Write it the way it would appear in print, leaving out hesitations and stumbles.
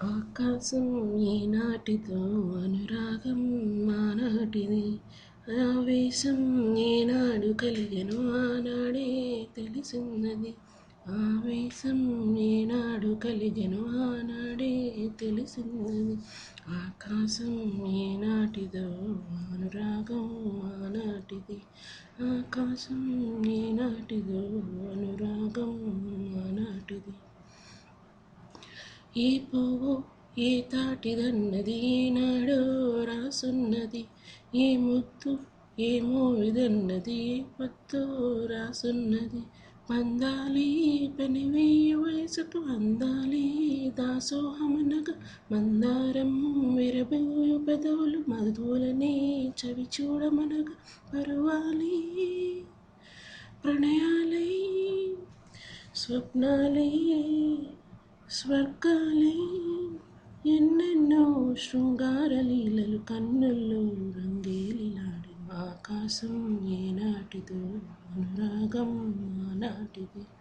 ఆకాశం ఏనాటిదో అనురాగం ఆనాటిది. ఆవేశం ఏనాడు కలిగెనో ఆనాడే తెలిసినది. ఆవేశం ఏనాడు కలిగెనో ఆనాడే తెలిసినది. ఆకాశం ఏనాటిదో అనురాగం ఆనాటిది. ఆకాశం ఏనాటిదో అనురాగం ఆనాటిది. ఏ పువ్వు ఏ తాటిదన్నది ఏనాడో రాసున్నది. ఏ ముద్దు ఏ మోవిదన్నది ఏ పొద్దో రాసున్నది. పందాలి పెనవేయు వయసుకు అందాలి దాసోహమనగా మందారం విరబోయు పెదవులు మధువులనే చవి చూడమనగా పరువాలి ప్రణయాలై స్వప్నాలే స్వర్గాలే ఎన్నెన్నో శృంగార లీలలు కన్నుల్లో రంగేలిలాడి. ఆకాశం ఏనాటిదో అనురాగం ఆనాటిది.